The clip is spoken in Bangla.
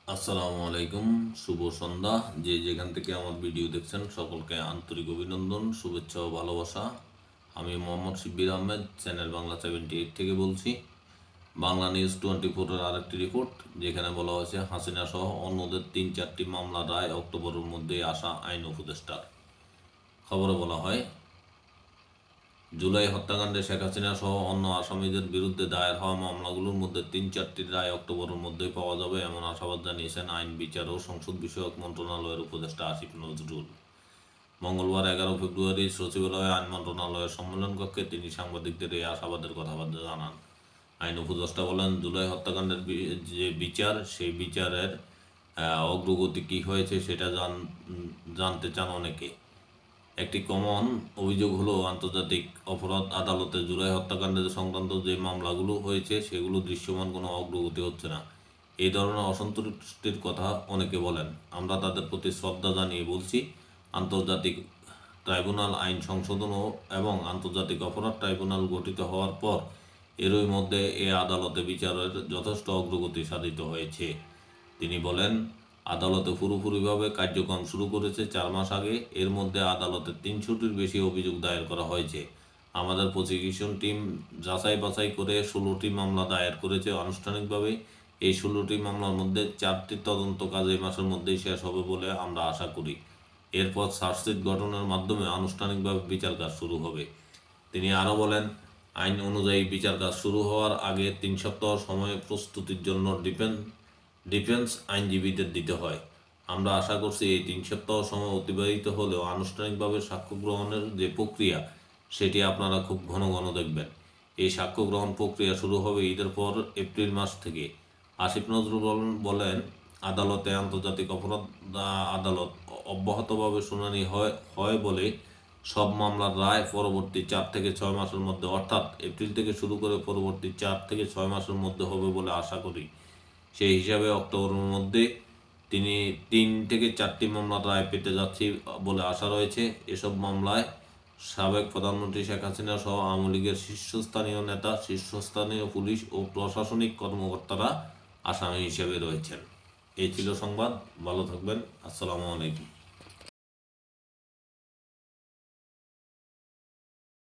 আসসালামু আলাইকুম, শুভ সন্ধ্যা। যে যেখান থেকে আমার ভিডিও দেখছেন সকলকে আন্তরিক অভিনন্দন, শুভেচ্ছা ও ভালোবাসা। আমি মোহাম্মদ শিব্বির আহমেদ, চ্যানেল বাংলা 78 থেকে বলছি। বাংলা নিউজ 24-এর আরেকটি রিপোর্ট, যেখানে বলা হয়েছে হাসিনা সহ অন্যদের 3-4টি মামলার রায় অক্টোবরের মধ্যেই আসা আইন উপদেষ্টার। খবরে বলা হয়, জুলাই হত্যাকাণ্ডে শেখ হাসিনা সহ অন্য আসামিদের বিরুদ্ধে দায়ের হওয়া মামলাগুলোর মধ্যে 3-4টির রায় অক্টোবরের মধ্যেই পাওয়া যাবে, এমন আশাবাদ জানিয়েছেন আইন, বিচার ও সংসদ বিষয়ক মন্ত্রণালয়ের উপদেষ্টা আসিফ নজরুল। মঙ্গলবার 11 ফেব্রুয়ারি সচিবালয়ে আইন মন্ত্রণালয়ের সম্মেলন কক্ষে তিনি সাংবাদিকদের এই আশাবাদের কথা জানান। আইন উপদেষ্টা বলেন, জুলাই হত্যাকাণ্ডের যে বিচার, সেই বিচারের অগ্রগতি কী হয়েছে সেটা জানতে চান অনেকে। একটি কমন অভিযোগ হলো, আন্তর্জাতিক অপরাধ আদালতে জুলাই হত্যাকাণ্ডের সংক্রান্ত যে মামলাগুলো হয়েছে সেগুলো দৃশ্যমান কোনো অগ্রগতি হচ্ছে না। এই ধরনের অসন্তুষ্টির কথা অনেকে বলেন। আমরা তাদের প্রতি শ্রদ্ধা জানিয়ে বলছি, আন্তর্জাতিক ট্রাইব্যুনাল আইন সংশোধন এবং আন্তর্জাতিক অপরাধ ট্রাইব্যুনাল গঠিত হওয়ার পর এরই মধ্যে এ আদালতে বিচারের যথেষ্ট অগ্রগতি সাধিত হয়েছে। তিনি বলেন, আদালতে পুরোপুরিভাবে কার্যক্রম শুরু করেছে 4 মাস আগে। এর মধ্যে আদালতে 300টির বেশি অভিযোগ দায়ের করা হয়েছে। আমাদের প্রসিকিউশন টিম যাচাই বাছাই করে 16টি মামলা দায়ের করেছে আনুষ্ঠানিকভাবে। এই 16টি মামলার মধ্যে 4টির তদন্ত কাজ এই মাসের মধ্যেই শেষ হবে বলে আমরা আশা করি। এরপর চার্জশিট গঠনের মাধ্যমে আনুষ্ঠানিকভাবে বিচার কাজ শুরু হবে। তিনি আরও বলেন, আইন অনুযায়ী বিচার কাজ শুরু হওয়ার আগে 3 সপ্তাহ সময় প্রস্তুতির জন্য ডিফেন্স আইনজীবীদের দিতে হয়। আমরা আশা করছি এই 3 সপ্তাহ সময় অতিবাহিত হলেও আনুষ্ঠানিকভাবে সাক্ষ্য গ্রহণের যে প্রক্রিয়া, সেটি আপনারা খুব ঘন ঘন দেখবেন। এই সাক্ষ্য গ্রহণ প্রক্রিয়া শুরু হবে ঈদের পর এপ্রিল মাস থেকে। আসিফ নজরুল বলেন, আদালতে আন্তর্জাতিক অপরাধ আদালত অব্যাহতভাবে শুনানি হয় বলে সব মামলার রায় পরবর্তী 4 থেকে 6 মাসের মধ্যে, অর্থাৎ এপ্রিল থেকে শুরু করে পরবর্তী 4 থেকে 6 মাসের মধ্যে হবে বলে আশা করি। সেই হিসাবে অক্টোবরের মধ্যে তিনি 3 থেকে 4টি মামলার রায় পেতে যাচ্ছি বলে আশা রয়েছে। এসব মামলায় সাবেক প্রধানমন্ত্রী শেখ হাসিনা সহ আওয়ামী লীগের শীর্ষস্থানীয় নেতা, শীর্ষস্থানীয় পুলিশ ও প্রশাসনিক কর্মকর্তারা আসামি হিসেবে রয়েছেন। এই ছিল সংবাদ। ভালো থাকবেন। আসসালামু আলাইকুম।